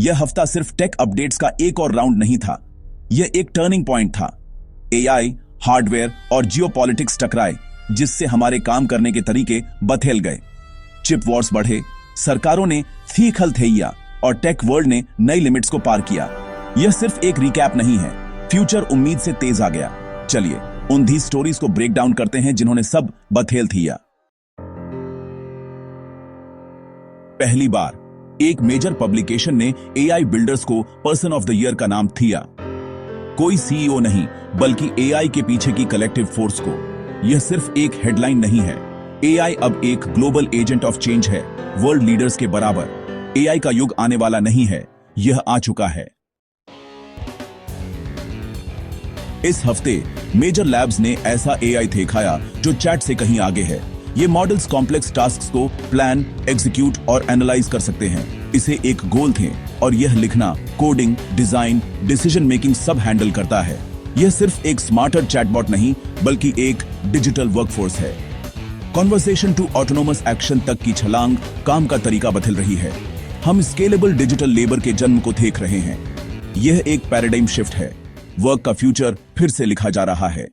यह हफ्ता सिर्फ टेक अपडेट्स का एक और राउंड नहीं था, यह एक टर्निंग पॉइंट था। एआई, हार्डवेयर और जियोपॉलिटिक्स टकराए, जिससे हमारे काम करने के तरीके बदल गए। चिप वॉर्स बढ़े, सरकारों ने थीक हलथैया और टेक वर्ल्ड ने नई लिमिट्स को पार किया। यह सिर्फ एक रिकैप नहीं है, फ्यूचर उम्मीद से तेज आ गया। चलिए उन 10 स्टोरीज को ब्रेक डाउन करते हैं जिन्होंने सब बथेल थिया। पहली बार एक मेजर पब्लिकेशन ने एआई बिल्डर्स को पर्सन ऑफ द ईयर का नाम दिया। कोई सीईओ नहीं, बल्कि एआई के पीछे की कलेक्टिव फोर्स को। यह सिर्फ एक हेडलाइन नहीं है, एआई अब एक ग्लोबल एजेंट ऑफ चेंज है, वर्ल्ड लीडर्स के बराबर। एआई का युग आने वाला नहीं है, यह आ चुका है। इस हफ्ते मेजर लैब्स ने ऐसा एआई दिखाया जो चैट से कहीं आगे है। ये मॉडल्स कॉम्प्लेक्स टास्क्स को प्लान, एग्जीक्यूट और एनालाइज कर सकते हैं। इसे एक गोल थे और यह लिखना, कोडिंग, डिजाइन, डिसीजन मेकिंग सब हैंडल करता है। यह सिर्फ एक स्मार्टर चैटबॉट नहीं, बल्कि एक डिजिटल वर्कफोर्स है। कॉन्वर्सेशन टू ऑटोनोमस एक्शन तक की छलांग काम का तरीका बदल रही है। हम स्केलेबल डिजिटल लेबर के जन्म को देख रहे हैं। यह एक पैराडाइम शिफ्ट है। वर्क का फ्यूचर फिर से लिखा जा रहा है।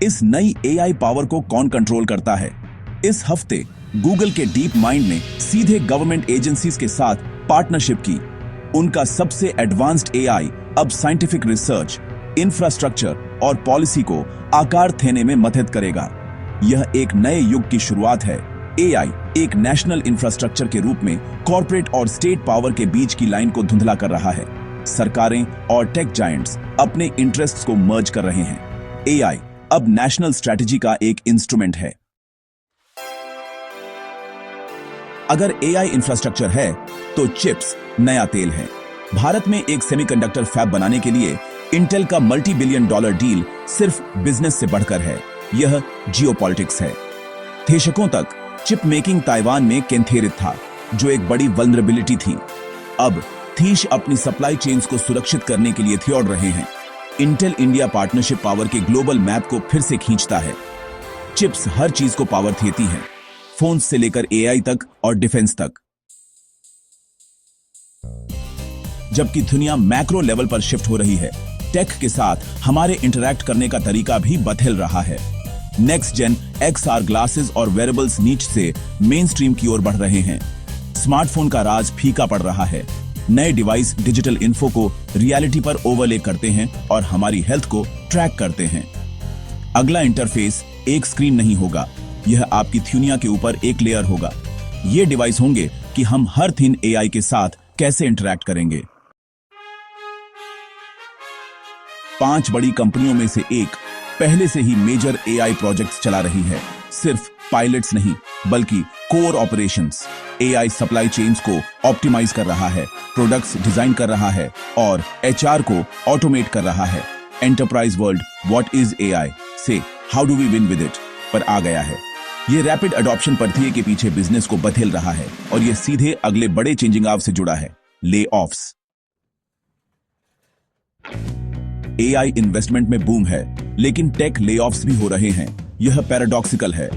इस नई एआई पावर को कौन कंट्रोल करता है? इस हफ्ते गूगल के डीप माइंड ने सीधे गवर्नमेंट एजेंसीज के साथ पार्टनरशिप की। उनका सबसे एडवांस्ड एआई अब साइंटिफिक रिसर्च, इंफ्रास्ट्रक्चर और पॉलिसी को आकार देने में मदद करेगा। यह एक नए युग की शुरुआत है। एआई एक नेशनल इंफ्रास्ट्रक्चर के रूप में कॉर्पोरेट और स्टेट पावर के बीच की लाइन को धुंधला कर रहा है। सरकारें और टेक जायंट्स अपने इंटरेस्ट्स को मर्ज कर रहे हैं। एआई अब नेशनल स्ट्रैटेजी का एक इंस्ट्रूमेंट है। अगर एआई इंफ्रास्ट्रक्चर है तो चिप्स नया तेल है। भारत में एक सेमीकंडक्टर फैब बनाने के लिए इंटेल का $multi-billion डील सिर्फ बिजनेस से बढ़कर है। यह जियोपॉलिटिक्स है। दशकों तक चिप मेकिंग ताइवान में केंद्रित था, जो एक बड़ी वल्नरेबिलिटी थी। अब थीश अपनी सप्लाई चेन्स को सुरक्षित करने के लिए दौड़ रहे हैं। इंटेल इंडिया पार्टनरशिप पावर के ग्लोबल मैप को फिर से खींचता है। चिप्स हर चीज को पावर देती हैं, फोन से लेकर एआई तक और डिफेंस तक। जबकि दुनिया मैक्रो लेवल पर शिफ्ट हो रही है, टेक के साथ हमारे इंटरैक्ट करने का तरीका भी बदल रहा है। नेक्स्ट जेन XR ग्लासेस और वेरेबल्स नीच से मेन स्ट्रीम की ओर बढ़ रहे हैं। स्मार्टफोन का राज फीका पड़ रहा है। नए डिवाइस डिजिटल इन्फो को रियलिटी पर ओवरले करते हैं और हमारी हेल्थ को ट्रैक करते हैं। अगला इंटरफेस एक स्क्रीन नहीं होगा, यह आपकी थुनिया के ऊपर एक लेयर होगा। ये डिवाइस होंगे कि हम हर दिन एआई के साथ कैसे इंटरैक्ट करेंगे। 5 बड़ी कंपनियों में से एक पहले से ही मेजर एआई प्रोजेक्ट्स चला रही है। सिर्फ पायलट्स नहीं, बल्कि core operations. AI supply chains को ऑप्टिमाइज कर रहा है, प्रोडक्ट्स डिजाइन कर रहा है और एचआर को ऑटोमेट कर रहा है। Enterprise world what is AI से how do we win with it पर आ गया है। ये रैपिड अडॉप्शन पद्धति के पीछे बिजनेस को बदल रहा है और ये सीधे अगले बड़े चेंजिंग आव से जुड़ा है, ले ऑफ्स। एआई इन्वेस्टमेंट में बूम है, लेकिन टेक लेऑफ्स भी हो रहे हैं। यह पैराडॉक्सिकल है।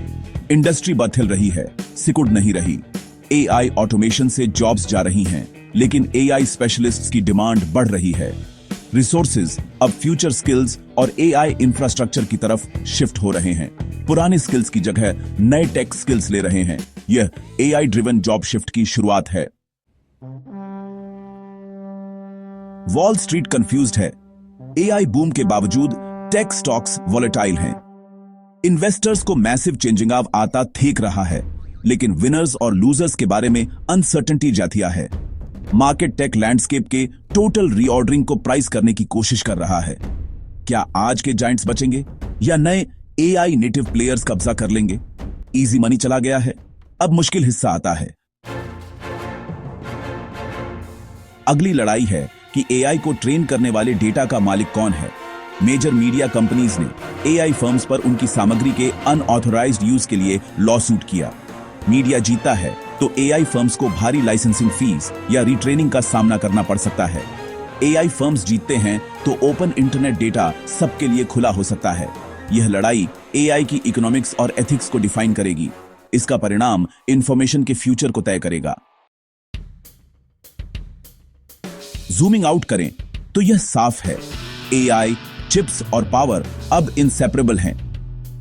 इंडस्ट्री बदल रही है, सिकुड़ नहीं रही। एआई ऑटोमेशन से जॉब्स जा रही हैं, लेकिन एआई स्पेशलिस्ट्स की डिमांड बढ़ रही है। रिसोर्सेज अब फ्यूचर स्किल्स और एआई इंफ्रास्ट्रक्चर की तरफ शिफ्ट हो रहे हैं। पुराने स्किल्स की जगह नए टेक स्किल्स ले रहे हैं। यह एआई ड्रिवन जॉब शिफ्ट की शुरुआत है। वॉल स्ट्रीट कंफ्यूज्ड है। एआई बूम के बावजूद टेक स्टॉक्स वॉलेटाइल हैं। इन्वेस्टर्स को मैसिव चेंजिंग आव आता देख रहा है, लेकिन विनर्स और लूजर्स के बारे में अनसर्टेनिटी जातिया है। मार्केट टेक लैंडस्केप के टोटल रीऑर्डरिंग को प्राइस करने की कोशिश कर रहा है। क्या आज के जायंट्स बचेंगे या नए एआई नेटिव प्लेयर्स कब्जा कर लेंगे? इजी मनी चला गया है, अब मुश्किल हिस्सा आता है। अगली लड़ाई है कि एआई को ट्रेन करने वाले डेटा का मालिक कौन है। मेजर मीडिया कंपनीज ने एआई फर्म्स पर उनकी सामग्री के अनऑथराइज्ड यूज के लिए लॉसूट किया। मीडिया जीता है तो एआई फर्म्स को भारी लाइसेंसिंग फीस या रिट्रेनिंग का सामना करना पड़ सकता है। एआई फर्म्स जीतते हैं तो ओपन इंटरनेट डेटा सबके लिए खुला हो सकता है। यह लड़ाई एआई की इकोनॉमिक्स और एथिक्स को डिफाइन करेगी। इसका परिणाम इंफॉर्मेशन के फ्यूचर को तय करेगा। जूमिंग आउट करें तो यह साफ है, एआई, चिप्स और पावर अब इंसेपरेबल हैं।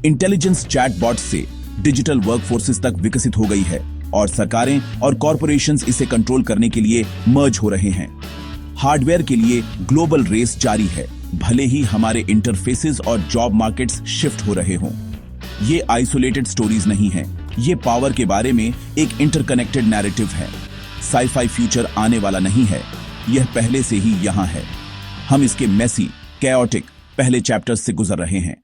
इंटेलिजेंस चैटबॉट से डिजिटल वर्कफोर्सेस तक विकसित हो गई है और सरकारें और कॉरपोरेशंस इसे कंट्रोल करने के लिए मर्ज हो रहे हैं। हार्डवेयर के लिए ग्लोबल रेस जारी है, भले ही हमारे इंटरफेसेस और जॉब मार्केट्स शिफ्ट हो रहे हों। ये आइसोलेटेड स्टोरीज नहीं हैं, ये पावर के बारे में एक इंटरकनेक्टेड नैरेटिव है। साइफाई फ्यूचर आने वाला नहीं है, यह पहले से ही यहां है। हम इसके मेसी, कैओटिक पहले चैप्टर्स से गुजर रहे हैं।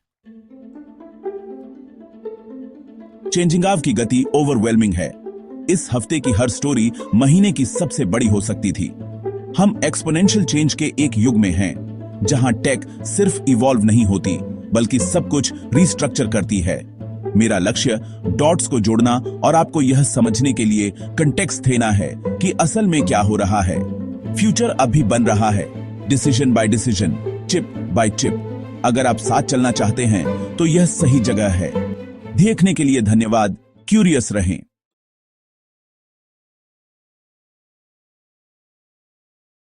चेंजिंग ऑफ की गति ओवरवेलमिंग है। इस हफ्ते की हर स्टोरी महीने की सबसे बड़ी हो सकती थी। हम एक्सपोनेंशियल चेंज के एक युग में हैं, जहां टेक सिर्फ इवॉल्व नहीं होती बल्कि सब कुछ रिस्ट्रक्चर करती है। मेरा लक्ष्य डॉट्स को जोड़ना और आपको यह समझने के लिए कंटेक्स्ट देना है कि असल में क्या हो रहा है। फ्यूचर अभी बन रहा है, decision by decision, chip by chip. अगर आप साथ चलना चाहते हैं तो यह सही जगह है। देखने के लिए धन्यवाद। क्यूरियस रहें।